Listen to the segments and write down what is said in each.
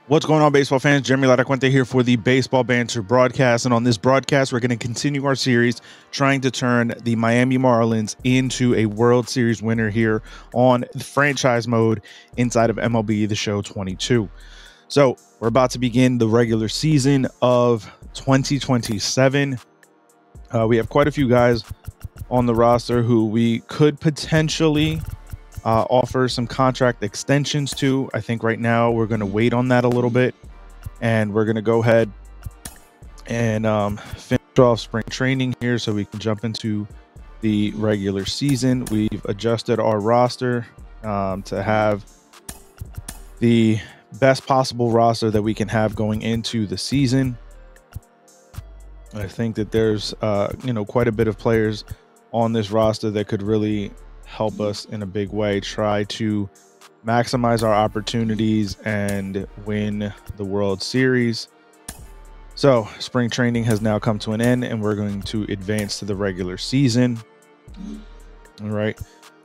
What's going on, baseball fans? Jeremy Laracuente here for the Baseball Banter Broadcast. And on this broadcast, we're going to continue our series trying to turn the Miami Marlins into a World Series winner here on the franchise mode inside of MLB The Show 22. So we're about to begin the regular season of 2027. We have quite a few guys on the roster who we could potentially offer some contract extensions to. I think right now we're going to wait on that a little bit, and we're going to go ahead and finish off spring training here so we can jump into the regular season. We've adjusted our roster to have the best possible roster that we can have going into the season. I think that there's quite a bit of players on this roster that could really help us in a big way, try to maximize our opportunities and win the World Series. So spring training has now come to an end, and we're going to advance to the regular season. All right,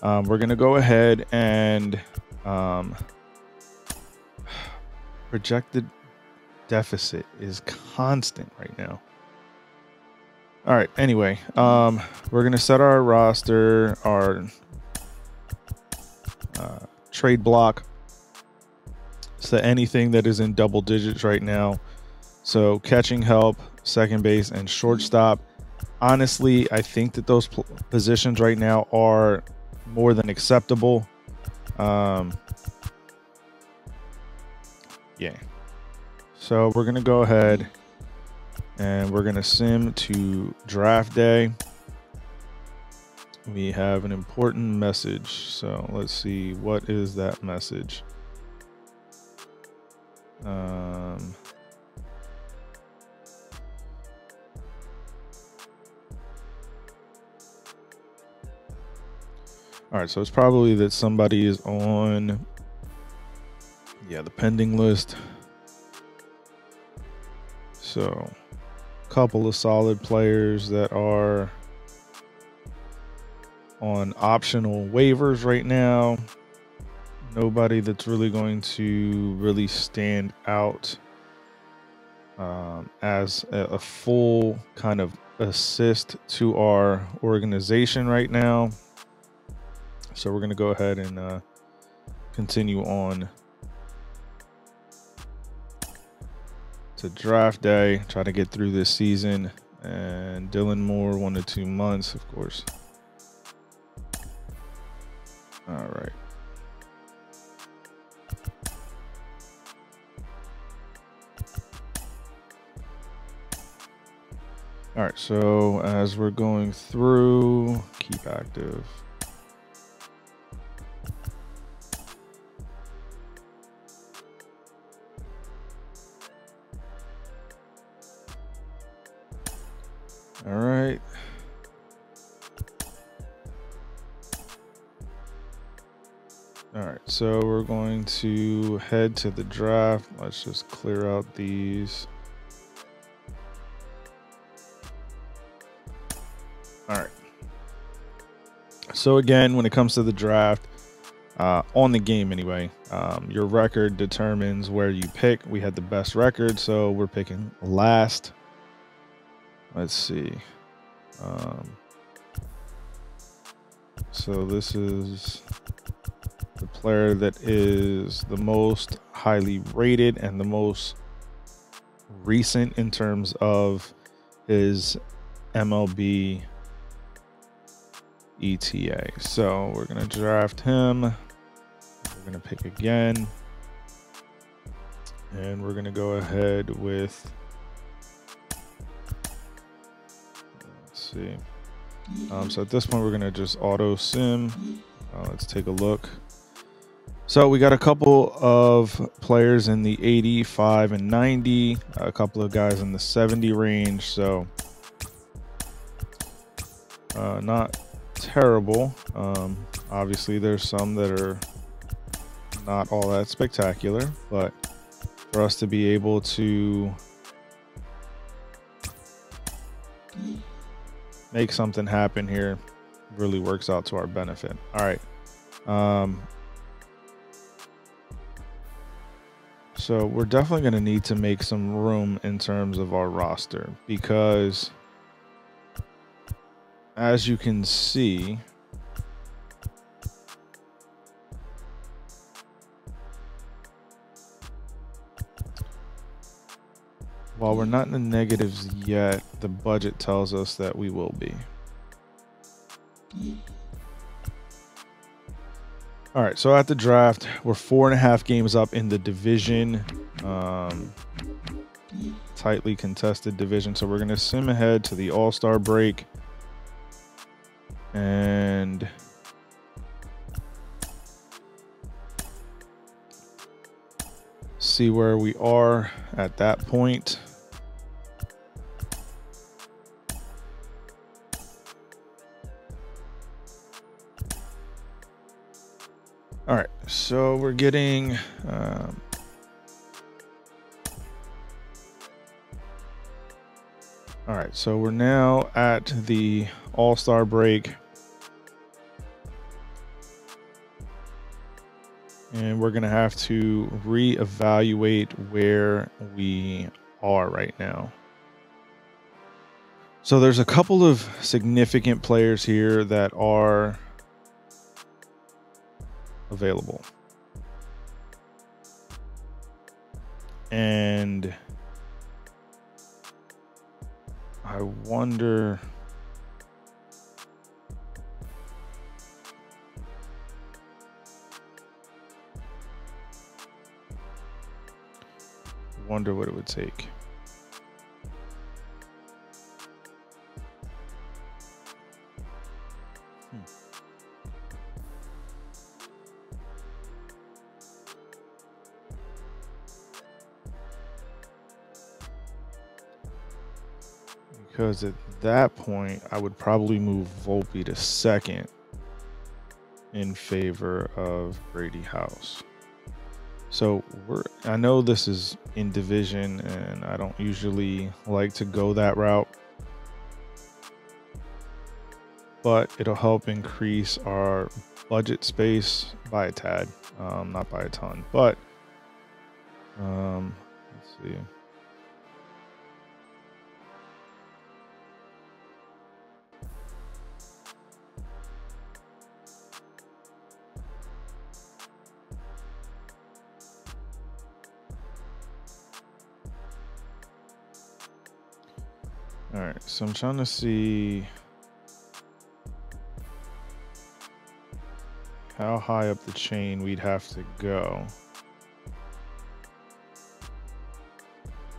we're going to go ahead and projected deficit is constant right now. All right, anyway, we're going to set our roster, our trade block, so anything that is in double digits right now. So catching help, second base, and shortstop. Honestly, I think that those positions right now are more than acceptable. Yeah. So we're going to go ahead and we're going to sim to draft day. We have an important message. So let's see, what is that message? All right, so it's probably that somebody is on, the pending list. So a couple of solid players that are on optional waivers right now. Nobody that's really going to really stand out as a full kind of assist to our organization right now. So we're going to go ahead and continue on to draft day, try to get through this season. And Dylan Moore, 1 to 2 months, of course. All right. All right, so as we're going through, keep active. All right. All right, so we're going to head to the draft. Let's just clear out these. All right. So again, when it comes to the draft, on the game anyway, your record determines where you pick. We had the best record, so we're picking last. Let's see. So this is the player that is the most highly rated and the most recent in terms of his MLB ETA. So we're going to draft him. We're going to pick again. And we're going to go ahead with, let's see. So at this point, we're going to just auto sim. Let's take a look. So we got a couple of players in the 85 and 90, a couple of guys in the 70 range. So not terrible. Obviously, there's some that are not all that spectacular, but for us to be able to make something happen here really works out to our benefit. All right. So we're definitely going to need to make some room in terms of our roster, because as you can see, while we're not in the negatives yet, the budget tells us that we will be. All right, so at the draft, we're 4.5 games up in the division, tightly contested division. So we're going to sim ahead to the All-Star break and see where we are at that point. All right, so we're getting all right, so we're now at the All-Star break, and we're gonna have to reevaluate where we are right now. So there's a couple of significant players here that are available, and I wonder what it would take. Because at that point, I would probably move Volpe to second in favor of Brady House. So I know this is in division, and I don't usually like to go that route, but it'll help increase our budget space by a tad, not by a ton, but let's see. All right, so I'm trying to see how high up the chain we'd have to go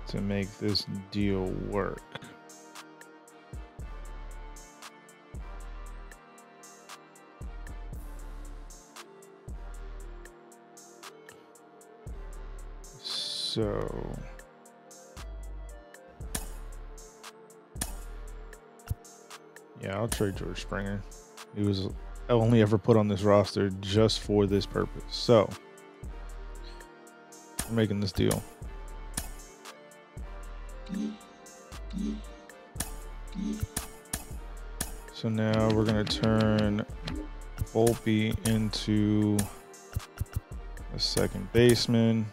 to make this deal work. So yeah, I'll trade George Springer. He was only ever put on this roster just for this purpose. So we're making this deal. So now we're going to turn Volpe into a second baseman.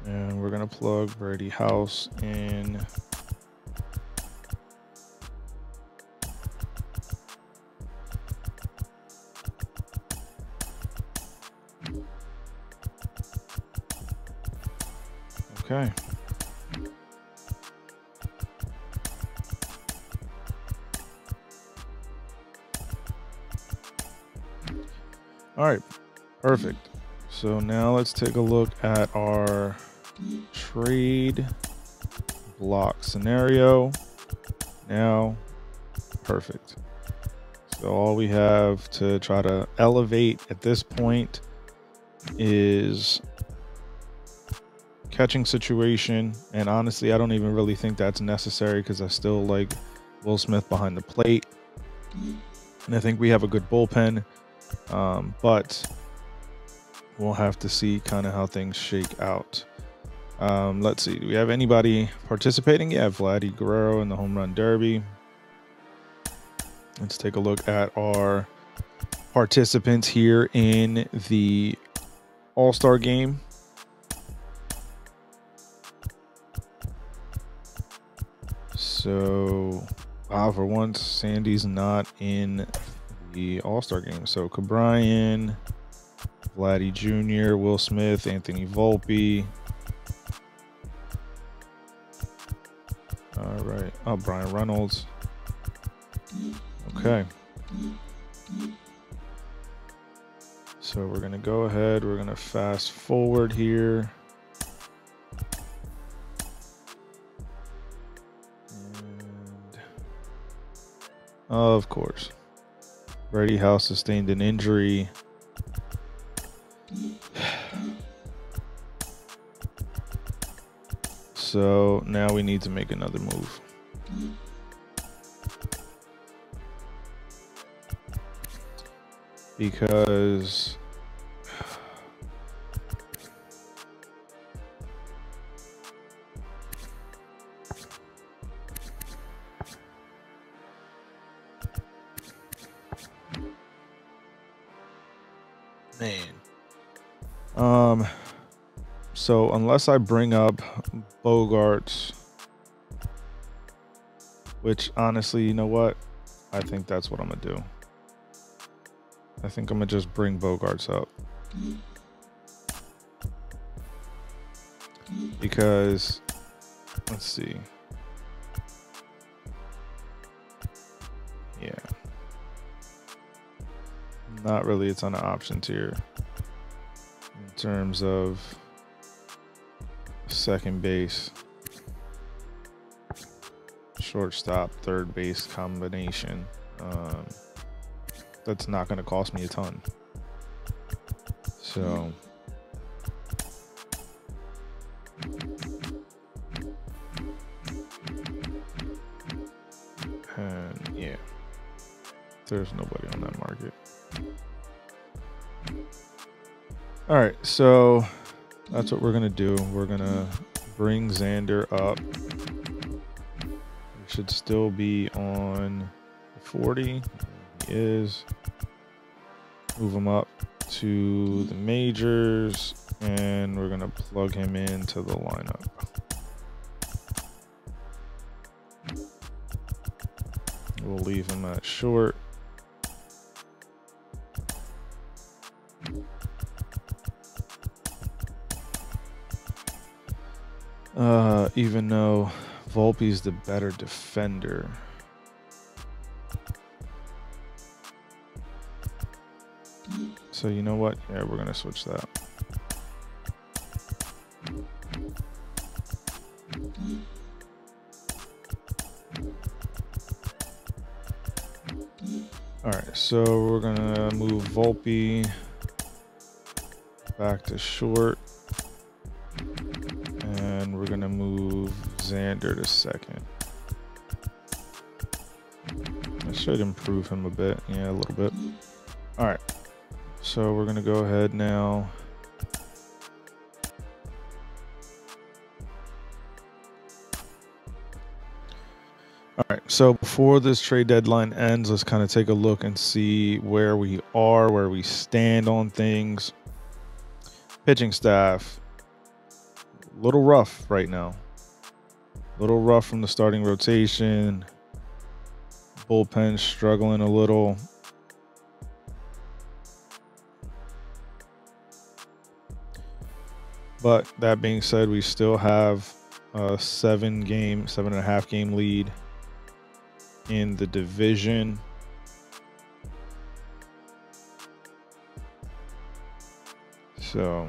And we're going to plug Brady House in. Okay. All right, perfect. So now let's take a look at our trade block scenario. Now, perfect. So all we have to try to elevate at this point is catching situation, and honestly I don't even really think that's necessary because I still like Will Smith behind the plate, and I think we have a good bullpen, but we'll have to see kind of how things shake out. Let's see, do we have anybody participating? Yeah, Vladdy Guerrero in the home run derby. Let's take a look at our participants here in the All-Star game. So, wow, for once, Sandy's not in the All-Star game. So, Cabrian, Vladdy Jr., Will Smith, Anthony Volpe. All right. Oh, Brian Reynolds. Okay. So we're going to go ahead. We're going to fast forward here. And of course, Brady House sustained an injury. So now we need to make another move. Because so unless I bring up Bogarts, which honestly, you know what? I think that's what I'm gonna do. I think I'm gonna just bring Bogarts up. Because, let's see. Yeah. Not really a ton of options here in terms of second base, shortstop, third base combination. That's not going to cost me a ton. So and yeah, there's nobody on that market. All right, so that's what we're gonna do. We're gonna bring Xander up. He should still be on 40. He is. Move him up to the majors, and we're gonna plug him into the lineup. We'll leave him at short. Even though Volpe's the better defender. So you know what? Yeah, we're gonna switch that. All right, so we're gonna move Volpe back to short, and we're gonna move Xander to second. That should improve him a bit. Yeah, a little bit. All right. So we're going to go ahead now. All right. So before this trade deadline ends, let's kind of take a look and see where we are, where we stand on things. Pitching staff, a little rough right now. A little rough from the starting rotation. Bullpen struggling a little. But that being said, we still have a 7.5 game lead in the division. So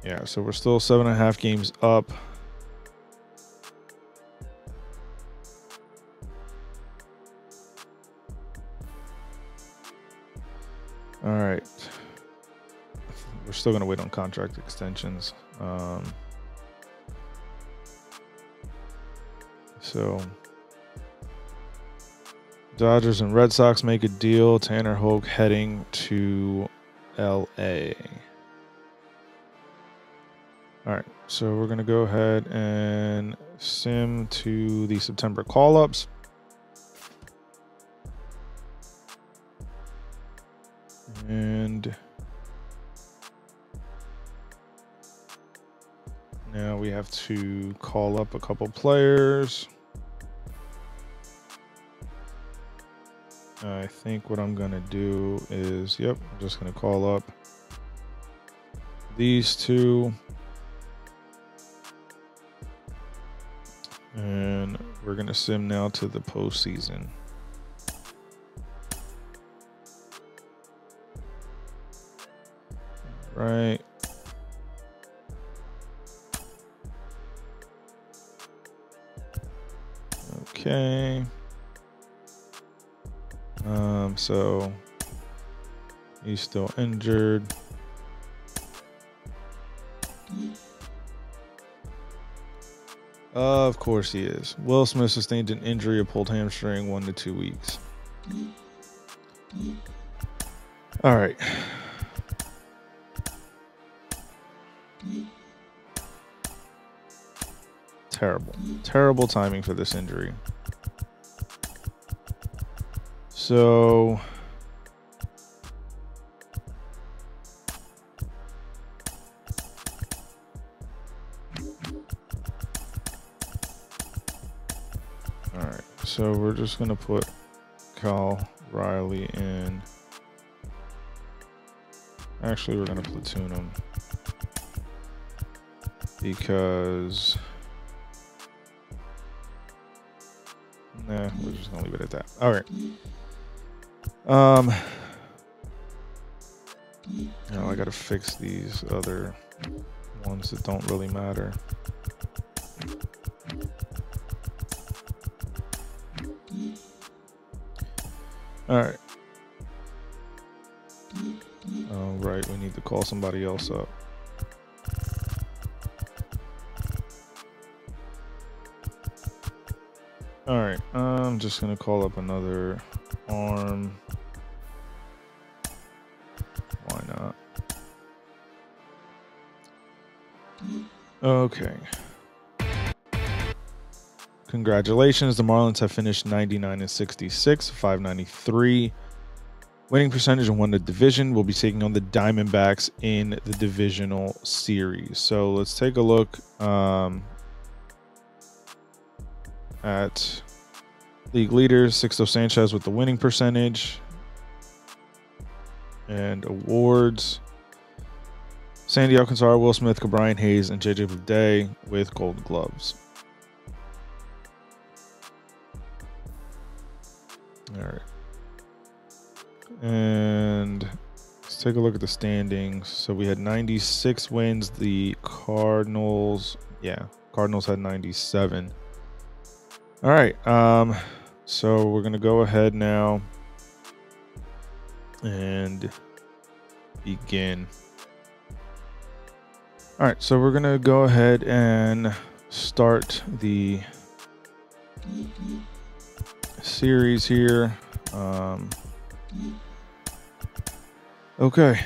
yeah, so we're still 7.5 games up. All right. We're still going to wait on contract extensions. So Dodgers and Red Sox make a deal. Tanner Hoke heading to LA. All right, so we're going to go ahead and sim to the September call-ups. And now we have to call up a couple players. I think what I'm going to do is, I'm just going to call up these two. And we're going to sim now to the postseason. All right. Okay. So he's still injured. Of course he is. Will Smith sustained an injury, a pulled hamstring, 1 to 2 weeks. All right. Terrible timing for this injury. So all right, so we're just gonna put Cal Riley in. Actually, we're gonna platoon him because we're just gonna leave it at that. All right. Now I gotta fix these other ones that don't really matter. All right. All right, we need to call somebody else up. All right, I'm just gonna call up another arm. Why not? Okay. Congratulations, the Marlins have finished 99-66, 593. Winning percentage and won the division. Will be taking on the Diamondbacks in the divisional series. So let's take a look at league leaders. Sixto Sanchez with the winning percentage. And awards. Sandy Alcantara, Will Smith, Brian Hayes, and JJ Bleday with gold gloves. All right. And let's take a look at the standings. So we had 96 wins. The Cardinals, Cardinals had 97. All right. So we're gonna go ahead now and begin. All right. So we're gonna go ahead and start the series here. Okay.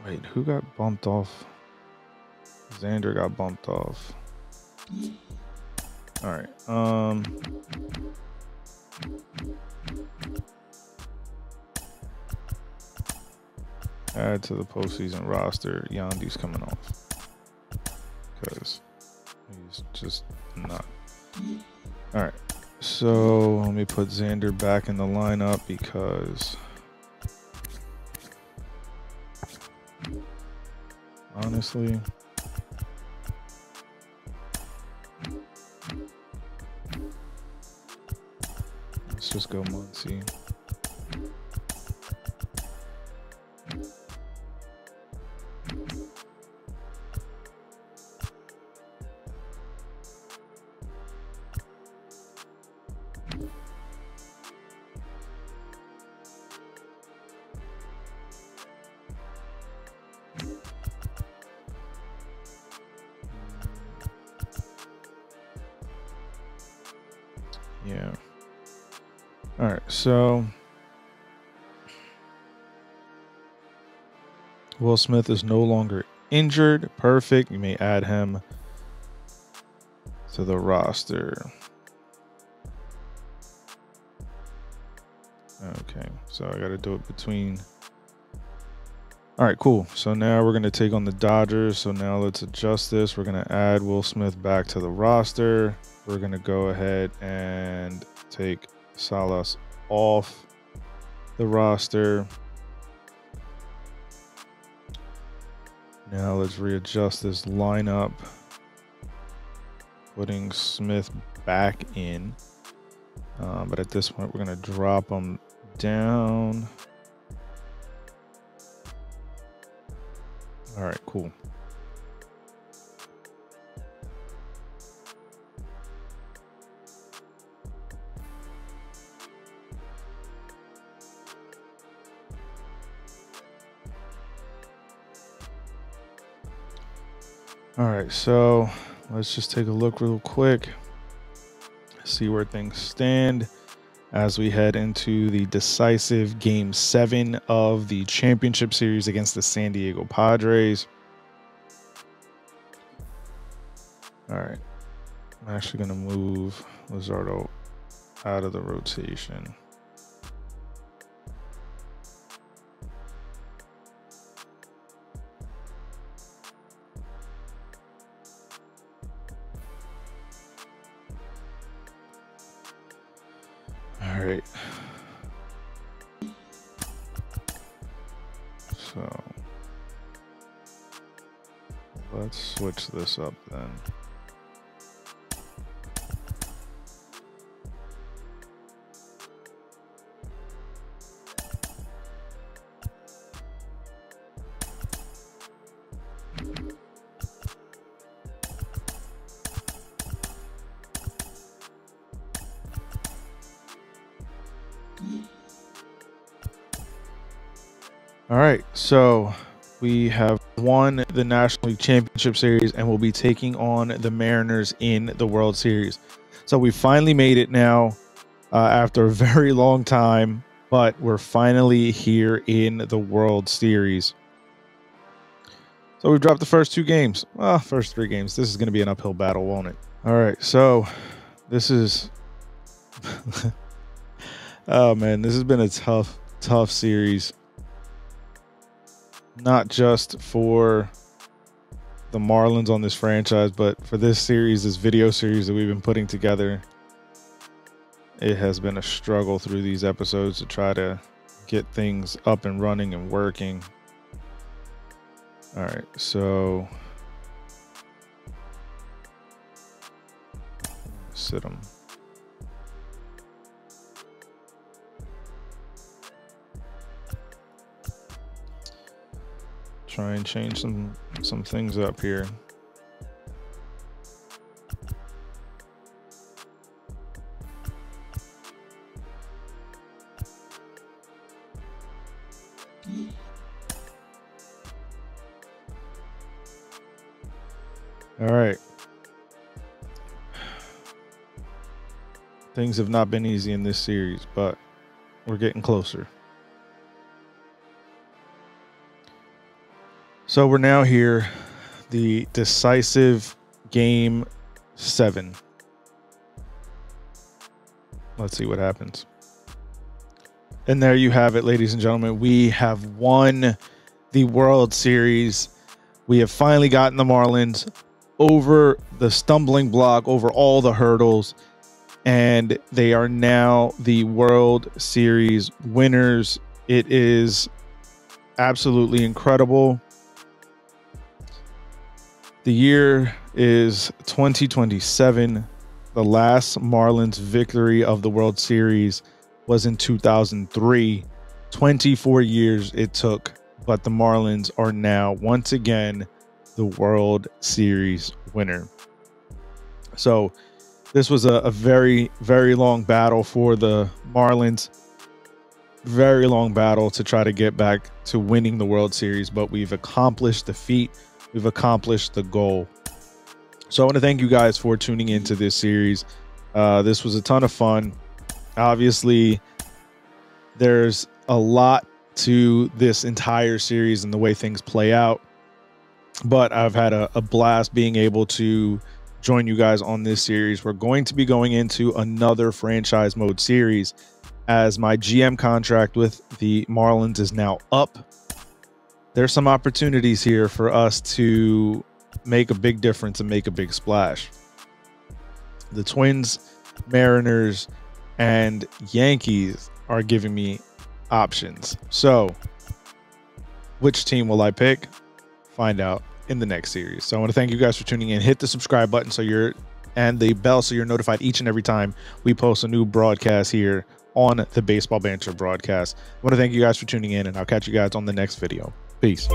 Wait, who got bumped off? Xander got bumped off. All right. Add to the postseason roster. Yandy's coming off because he's just not. All right. So let me put Xander back in the lineup because honestly, let's just go Muncy. Yeah. All right. So Will Smith is no longer injured. Perfect. You may add him to the roster. Okay, so I got to do it between. All right, cool. So now we're going to take on the Dodgers. So now let's adjust this. We're going to add Will Smith back to the roster. We're going to go ahead and take Salas off the roster. Now let's readjust this lineup, putting Smith back in. But at this point, we're going to drop him down. All right, cool. All right, so let's just take a look real quick, see where things stand as we head into the decisive Game 7 of the championship series against the San Diego Padres. All right, I'm actually going to move Luzardo out of the rotation. All right. So let's switch this up then. All right, so we have won the National League Championship Series and we'll be taking on the Mariners in the World Series. So we finally made it now after a very long time, but we're finally here in the World Series. So we've dropped the first 2 games. Well, first 3 games. This is going to be an uphill battle, won't it? All right, so this is... oh, man, this has been a tough series. Not just for the Marlins on this franchise, but for this series, this video series that we've been putting together. It has been a struggle through these episodes to try to get things up and running and working. All right, so sit them. Try and change some things up here. All right. Things have not been easy in this series, but we're getting closer. So we're now here, the decisive Game 7. Let's see what happens. And there you have it, ladies and gentlemen. We have won the World Series. We have finally gotten the Marlins over the stumbling block, over all the hurdles, and they are now the World Series winners. It is absolutely incredible. The year is 2027. The last Marlins victory of the World Series was in 2003. 24 years it took, but the Marlins are now once again the World Series winner. So this was a very, very long battle for the Marlins. Very long battle to try to get back to winning the World Series, but we've accomplished the feat. We've accomplished the goal. So I want to thank you guys for tuning into this series. This was a ton of fun. Obviously, there's a lot to this entire series and the way things play out. But I've had a blast being able to join you guys on this series. We're going to be going into another franchise mode series as my GM contract with the Marlins is now up. There's some opportunities here for us to make a big difference and make a big splash. The Twins, Mariners, and Yankees are giving me options. So which team will I pick? Find out in the next series. So I want to thank you guys for tuning in. Hit the subscribe button and the bell so you're notified each and every time we post a new broadcast here on the Baseball Banter Broadcast. I want to thank you guys for tuning in, and I'll catch you guys on the next video. Peace.